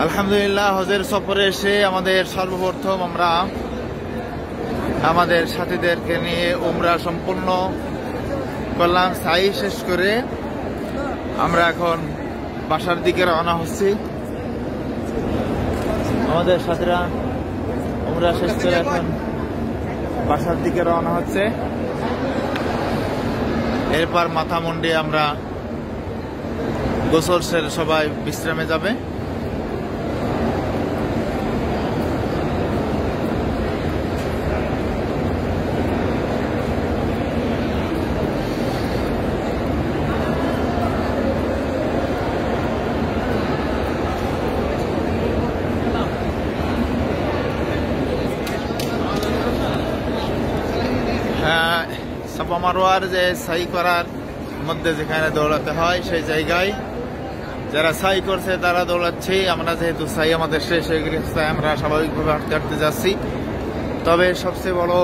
আলহামদুলিল্লাহ, হজের সফরে এসে আমাদের সর্বপ্রথম আমরা আমাদের সাথীদেরকে নিয়ে উমরা সম্পূর্ণ করলাম। সাই শেষ করে আমরা এখন বাসার দিকে রওনা হচ্ছি। আমাদের সাথীরা উমরা শেষ করে এখন বাসার দিকে রওনা হচ্ছে। এরপর মাথা মুন্ডিয়ে আমরা গোসল সেরে সবাই বিশ্রামে যাবে। সাফা মারওয়ার যে সাই করার মধ্যে যেখানে দৌড়াতে হয় সেই জায়গায় যারা সাই করছে তারা দৌড়াচ্ছে। আমরা যেহেতু সাই আমাদের শেষ হয়ে গেছে, আমরা স্বাভাবিকভাবে হাঁটতে হাঁটতে যাচ্ছি। তবে সবচেয়ে বড়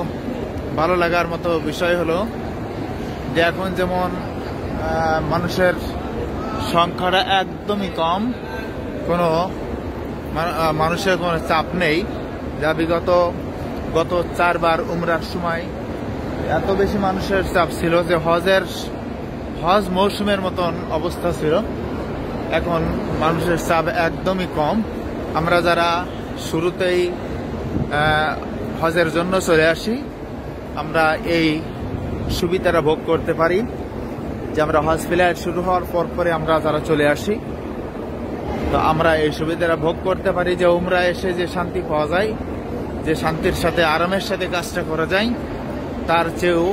ভালো লাগার মতো বিষয় হলো যে এখন যেমন মানুষের সংখ্যাটা একদমই কম, কোনো মানুষের কোনো চাপ নেই। যা গত 4 বার উমরার সময় এত বেশি মানুষের চাপ ছিল যে হজ মৌসুমের মতন অবস্থা ছিল। এখন মানুষের চাপ একদমই কম। আমরা যারা শুরুতেই হজের জন্য চলে আসি, আমরা এই সুবিধাটা ভোগ করতে পারি যে আমরা হজ ফ্লাইট শুরু হওয়ার পরে আমরা যারা চলে আসি, তো আমরা এই সুবিধাটা ভোগ করতে পারি যে উমরা এসে যে শান্তি পাওয়া যায়, যে শান্তির সাথে আরামের সাথে কাজটা করা যায়, তার চেয়েও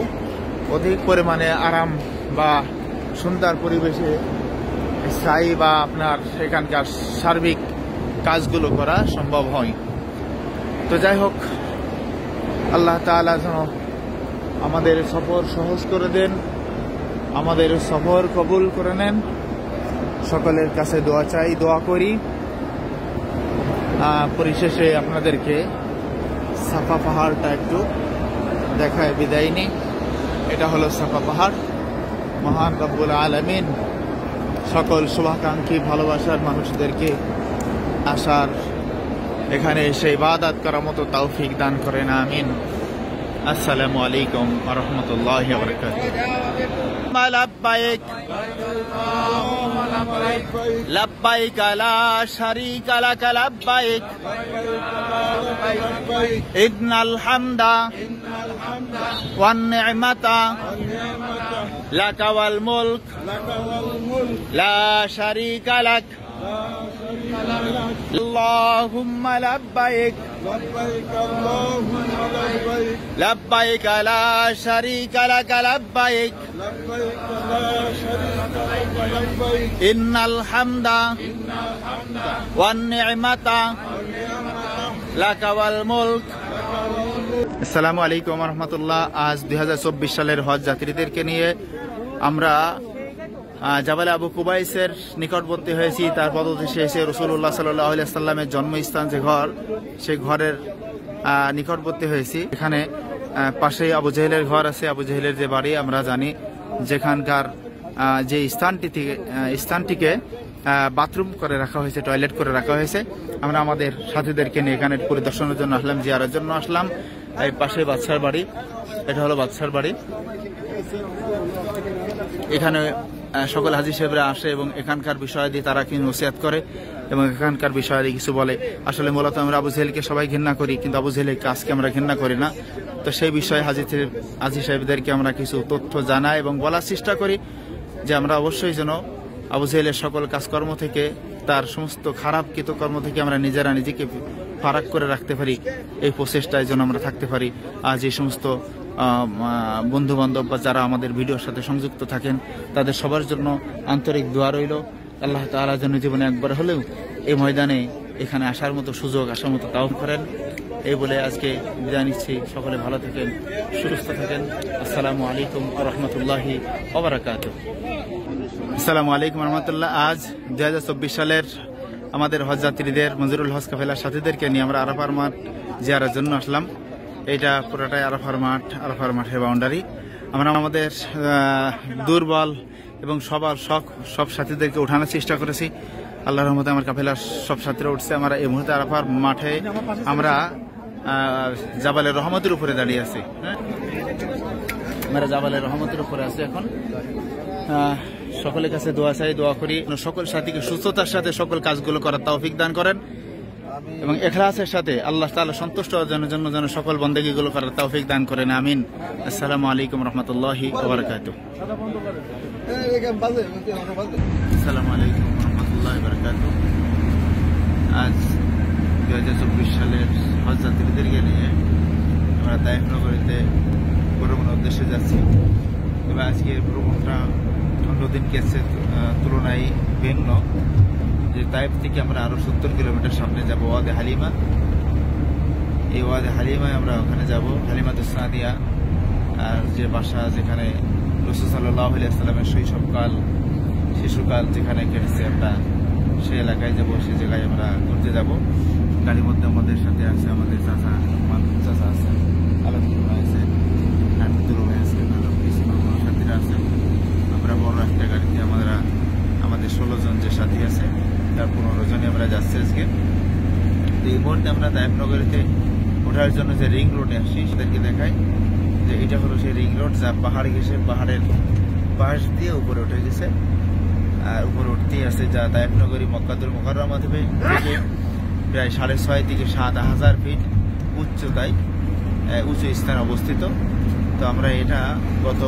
অধিক পরিমাণে আরাম বা সুন্দর পরিবেশে স্থায়ী বা আপনার সেখানকার সার্বিক কাজগুলো করা সম্ভব হয়। তো যাই হোক, আল্লাহ তাআলা যেন আমাদের সফর সহজ করে দেন, আমাদের সফর কবুল করে নেন। সকলের কাছে দোয়া চাই, দোয়া করি। পরিশেষে আপনাদেরকে সাফা পাহাড়টা একটু দেখায় বিদায় নিই। এটা হলো সাফা পাহাড়। মহান রব্বুল আলামিন সকল শুভাকাঙ্ক্ষী ভালোবাসার মানুষদেরকে আসার, এখানে এসে ইবাদত করার মতো তৌফিক দান করেন, আমিন। আসসালামু আলাইকুম ওয়া রাহমাতুল্লাহি ওয়া বারাকাতুহু। লব্বাইক লব্বাইক লা শারীকা লাক লব্বাইক ইন্নাল হামদা ওয়ান নি'মাতা লাকা ওয়াল মুলক লা শারীকা লাক আল্লাহুম্মা লব্বাইক লব্বাইক লা শারীকা লাক লব্বাইক ইন্নাল হামদা ওয়ান নি'মাতা লাকা ওয়াল মুলক। আসসালামু আলাইকুম ওয়া রাহমাতুল্লাহ। আজ 2024 সালের হজ যাত্রীদেরকে নিয়ে আমরা জাবালে আবু কুবাইসের নিকটবর্তী হয়েছি। তার পদদেশে এসে রাসূলুল্লাহ সাল্লাল্লাহু আলাইহি ওয়াসাল্লামের জন্মস্থান যে ঘর, সেই ঘরের নিকটবর্তী হয়েছি। এখানে পাশেই আবু জেহেলের ঘর আছে, আবু জেহেলের যে বাড়ি আমরা জানি, যেখানকার যে স্থানটিকে বাথরুম করে রাখা হয়েছে, টয়লেট করে রাখা হয়েছে। আমরা আমাদের সাথীদেরকে নিয়ে এখানে পরিদর্শনের জন্য আসলাম, জিয়ারের জন্য আসলাম। এই পাশে বাদশার বাড়ি, এটা হলো বাদশার বাড়ি। এখানে সকল হাজী সাহেবরা আসে এবং এখানকার বিষয়াদি তারা কি নসিহত করে এবং এখানকার বিষয়াদি কিছু বলে। আসলে মূলত আমরা আবু জেহেলকে সবাই ঘৃণা করি, কিন্তু আবু জেহেলের কাজকে আমরা ঘৃণা করি না। তো সেই বিষয়ে হাজী সাহেবদেরকে আমরা কিছু তথ্য জানাই এবং বলার চেষ্টা করি যে আমরা অবশ্যই যেন আবু জেহেলের সকল কাজকর্ম থেকে, তার সমস্ত খারাপ কৃতকর্ম থেকে আমরা নিজেরা নিজেকে ফারাক করে রাখতে পারি, এই প্রচেষ্টায় যেন আমরা থাকতে পারি। আজ এই সমস্ত বন্ধু বান্ধব বা যারা আমাদের ভিডিওর সাথে সংযুক্ত থাকেন, তাদের সবার জন্য আন্তরিক দোয়া রইল। আল্লাহ তাআলা যেন জীবনে একবার হলেও এই ময়দানে এখানে আসার মতো সুযোগ, আসার মতো তাও করেন। এই বলে আজকে বিদায় নিচ্ছি। সকলে ভালো থাকেন, সুস্থ থাকেন। আসসালামু আলাইকুম ওয়া রাহমাতুল্লাহি ওয়া বারাকাতুহু। আসসালামু আলাইকুম ওয়া রাহমাতুল্লাহ। আজ 2024 সালের আমাদের হজ যাত্রীদের, মঞ্জুরুল হজ কাফেলার সাথীদেরকে নিয়ে আমরা আরাফার মাঠ জিয়ারের জন্য আসলাম। এটা পুরোটাই আরাফার মাঠের বাউন্ডারি। আমরা আমাদের দুর্বল এবং সব সাথীদেরকে উঠানোর চেষ্টা করেছি। আল্লাহর রহমতে আমার কাফেলা সব সাথীরা উঠছে। আমরা এই মুহূর্তে আরাফার মাঠে আমরা জাবালের রহমতের উপরে দাঁড়িয়ে আছি। হ্যাঁ, আমরা জাবালের রহমতের উপরে আছি এখন। সকলের কাছে দোয়া চাই, দোয়া করি সকল সাথীকে সুস্থতার সাথে সকল কাজগুলো করার তৌফিক দান করেন এবং ইখলাসের সাথে আল্লাহ তাআলা সন্তুষ্ট অর্জনের জন্য যেন সকল বন্দেগীগুলো করার তৌফিক দান করেন। আমিন। আসসালামু আলাইকুম রহমতুল্লাহি ওয়া বারাকাতুহু। আসসালামু আলাইকুম রহমতুল্লাহি ওয়া বারাকাতুহু। আজ 2024 সালের হজ যাত্রীদেরকে নিয়ে আমরা তায়েফ নগরীতে ভ্রমণের উদ্দেশ্যে যাচ্ছি। তবে আজকের ভ্রমণটা অন্য দিন কেসের তুলনায় ভিন্ন। যে তায়েফ থেকে আমরা আরো 70 কিলোমিটার সামনে যাব ওয়াদে হালিমা। এই ওয়াদে হালিমায় আমরা ওখানে যাব, হালিমাতুস সাদিয়া, আর যে বাসা যেখানে রাসূল সাল্লাল্লাহু আলাইহি ওয়াসাল্লামের শৈশবকাল শিশুকাল যেখানে কেটেছে, আমরা সেই এলাকায় যাব, সেই জায়গায় আমরা ঘুরতে যাব। গাড়ির মধ্যে আমাদের সাথে আছে আমাদের চাচা আছে, আলহামদুলিল্লাহ আছে, নাটুর আছে, সাথীরা আছে। আমরা বড় একটা গাড়িতে আমাদের 16 জন যে সাথী আছে তার 15 জনই আমরা যাচ্ছি আজকে। তো এই মুহূর্তে আমরা তায়েফ নগরীতে ওঠার জন্য যে রিং রোডে আসি সেটাকে দেখাই যে এটা হলো সেই রিং রোড যা পাহাড় ঘেঁষে পাহাড়ের পাশ দিয়ে উপরে উঠে গেছে। আর উপরে উঠতেই আছে যা তায়েফ নগরী মক্কাতুল মুকাররমা থেকে প্রায় 6.5 থেকে 7,000 ফিট উচ্চতায় উঁচু স্থানে অবস্থিত। তো আমরা এটা গত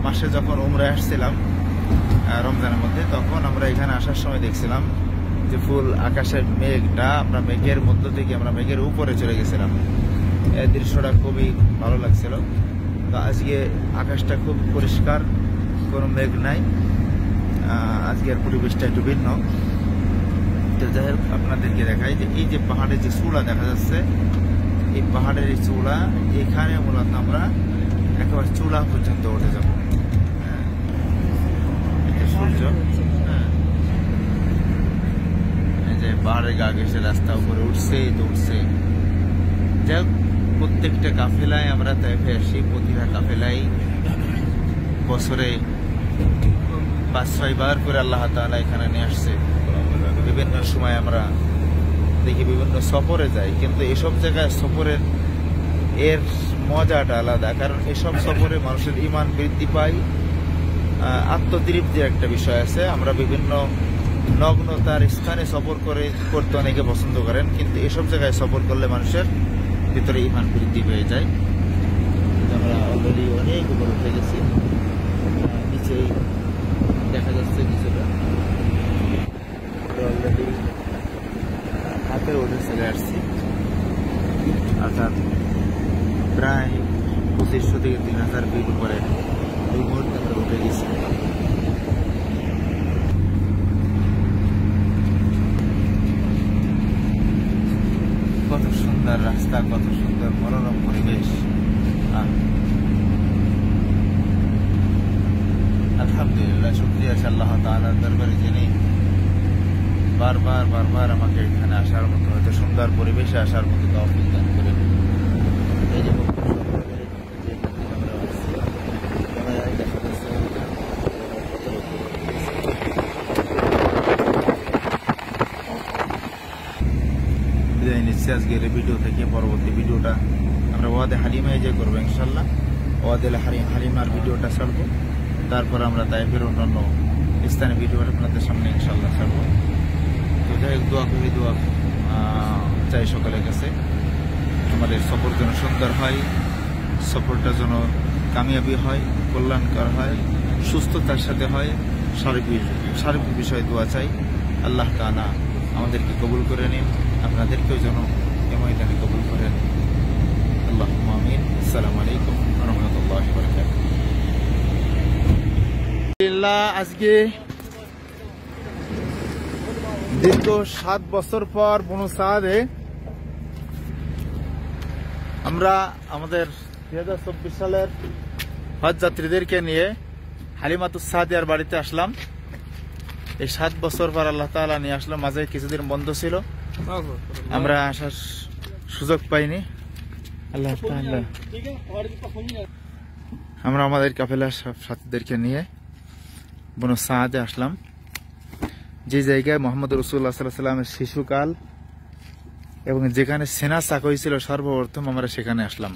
মাসে যখন উমরায় আসছিলাম রমজানের মধ্যে, তখন আমরা এখানে আসার সময় দেখছিলাম যে ফুল আকাশের মেঘটা আমরা মেঘের মধ্য থেকে আমরা মেঘের উপরে চলে গেছিলাম। এই দৃশ্যটা খুবই ভালো লাগছিল। তো আজকে আকাশটা খুব পরিষ্কার, কোনো মেঘ নাই, আজকের পরিবেশটা একটু ভিন্ন। তো যাই হোক আপনাদেরকে দেখাই যে এই যে পাহাড়ের যে চূড়া দেখা যাচ্ছে, এই পাহাড়ের এই চূড়া, এখানে মূলত আমরা একেবারে চূড়া পর্যন্ত উঠে যাব। সূর্য, এই যে পাহাড়ের গা ঘেঁষে রাস্তা উপরে উঠছে তো উঠছে। যাই হোক প্রত্যেকটা কাফেলায় আমরা তাইফে আসি, প্রতিটা কাফেলাই বছরে 5-6 বার করে আল্লাহ তাআলা এখানে নিয়ে আসছে। বিভিন্ন সময় আমরা দেখি বিভিন্ন সফরে যাই, কিন্তু এসব জায়গায় সফরের এর মজাটা আলাদা। কারণ এসব সফরে মানুষের ঈমান বৃদ্ধি পায়, আত্মতৃপ্তির একটা বিষয় আছে। আমরা বিভিন্ন নগ্নতার স্থানে সফর করতে অনেকে পছন্দ করেন, কিন্তু এসব জায়গায় সফর করলে মানুষের ভিতরে ঈমান বৃদ্ধি পেয়ে যায়। আমরা অলরেডি অনেক উপরে উঠে গেছি, নিচেই দেখা যাচ্ছে কিছুটা অলরেডি হাতে উঠে চলে আসছি। অর্থাৎ প্রায় 2500 থেকে 3000 ফিট উপরে এই মুহূর্তে আমরা উঠে গেছি। কত সুন্দর রাস্তা, কত সুন্দর মনোরম পরিবেশ। আলহামদুলিল্লাহ, শুকরিয়া আল্লাহ তাআলার দরবারে যিনি বারবার আমাকে এখানে আসার মতো, হয়তো সুন্দর পরিবেশে আসার মতো তৌফিক দান করেন। এই যে বিদায় নিচ্ছি আজকের ভিডিও থেকে। পরবর্তী ভিডিওটা আমরা ওয়াদে হালিমায় যে করবো ইনশাল্লাহ। ওয়াদে হালিমার ভিডিওটা ছাড়বো, তারপর আমরা তাইফের অন্যান্য স্থানীয় ভিডিওটা আপনাদের সামনে ইনশাল্লাহ ছাড়বো। তো যাই হোক দোয়া করি, দোয়া চাই সকলের কাছে আমাদের সফর যেন সুন্দর হয়, সফরটা যেন কামিয়াবি হয়, কল্যাণকর হয়, সুস্থতার সাথে হয়, সার্বিক বিষয়ে দোয়া চাই। আল্লাহ তাআলা আমাদেরকে কবুল করে নিন, আপনাদেরকেও যেন এ ময়দানে কবুল করেন। আল্লাহুম্মা আমিন। আসসালামু আলাইকুম ওয়া রাহমাতুল্লাহি ওয়া বারাকাতুহু। আজকে দীর্ঘ 7 বছর পর বনু সাদে আমরা আমাদের 2024 সালের হজ যাত্রীদেরকে নিয়ে হালিমাতুস সাদিয়ার বাড়িতে আসলাম। এই 7 বছর পর আল্লাহ তাআলা নিয়ে আসলাম। মাঝে কিছুদিন বন্ধ ছিল, আমরা আসার সুযোগ পাইনি। আল্লাহ তাআলা আমরা আমাদের কাফেলার সব সাথীদেরকে নিয়ে বনু সাদে আসলাম। যে জায়গায় মোহাম্মদ রাসূলুল্লাহ সাল্লাল্লাহু আলাইহি ওয়াসাল্লামের শিশুকাল এবং যেখানে সেনা চাক হয়েছিল সর্বপ্রথম আমরা সেখানে আসলাম।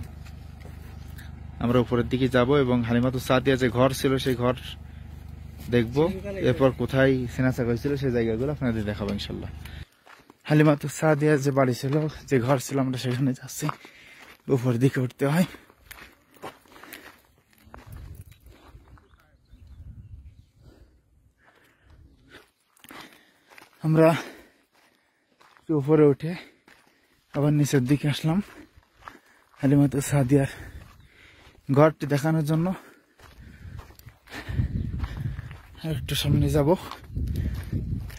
আমরা উপরের দিকে যাব এবং হালিমাতুস সাদিয়া যে ঘর ছিল সেই ঘর দেখব, এরপর কোথায় সেনা চাক হয়েছিল সেই জায়গাগুলো আপনাদের দেখাবো ইনশাল্লাহ। হালিমাতুস সাদিয়া যে বাড়ি ছিল, যে ঘর ছিল, আমরা সেখানে যাচ্ছি। উপরের দিকে উঠতে হয়। আমরা উপরে উঠে আবার নিচের দিকে আসলাম হালিমাতুস সাদিয়ার ঘরটি দেখানোর জন্য। একটু সামনে যাব,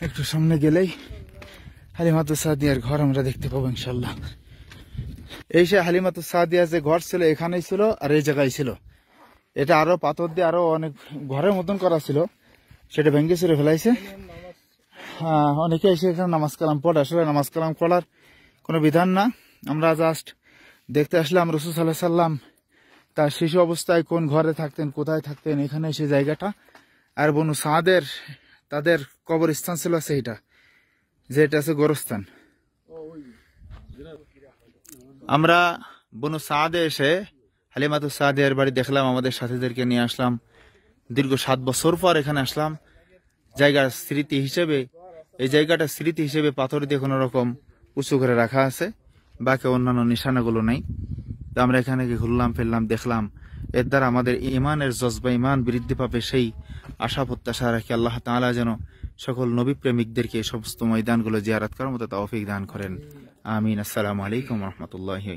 একটু সামনে গেলেই হালিমাতুস সাদিয়ার ঘর আমরা দেখতে পাবো ইনশাল্লাহ। এই সে হালিমাতুস সাদিয়া যে ঘর ছিল এখানেই ছিল, আর এই জায়গায় ছিল। এটা আরো পাথর দিয়ে আরো অনেক ঘরের মতন করা ছিল, সেটা ভেঙে ছিঁড়ে ফেলাইছে। হ্যাঁ, অনেকে এসে এখানে নামাজ কালাম পড়ে। আসলে নামাজ কালাম পড়ার কোনো বিধান না, আমরা জাস্ট দেখতে আসলাম রাসূল সাল্লাল্লাহু আলাইহি সাল্লাম তার শিশু অবস্থায় কোন ঘরে থাকতেন, কোথায় থাকতেন, এখানে সেই জায়গাটা। আর বনু সাদের তাদের কবরস্থান ছিল সেইটা, যেটা আছে গোরস্থান। আমরা বনু সাদে এসে হালিমাতুস সাদিয়ার বাড়ি দেখলাম, আমাদের সাথীদেরকে নিয়ে আসলাম। দীর্ঘ 7 বছর পর এখানে আসলাম। জায়গার স্মৃতি হিসেবে, এই জায়গাটা স্মৃতি হিসেবে পাথর দিয়ে কোনো রকম উঁচু করে রাখা আছে, বাকি অন্যান্য নিশানাগুলো নেই। তো আমরা এখানে গিয়ে ঘুরলাম ফিরলাম, দেখলাম। এর দ্বারা আমাদের ইমানের জজবা, ইমান বৃদ্ধি পাবে, সেই আশা প্রত্যাশা রাখি। আল্লাহ তাআলা যেন সকল নবী প্রেমিকদেরকে এই সমস্ত ময়দানগুলো জিয়ারত করার মতো তৌফিক দান করেন। আমিন। আসসালামু আলাইকুম ওয়া রাহমাতুল্লাহি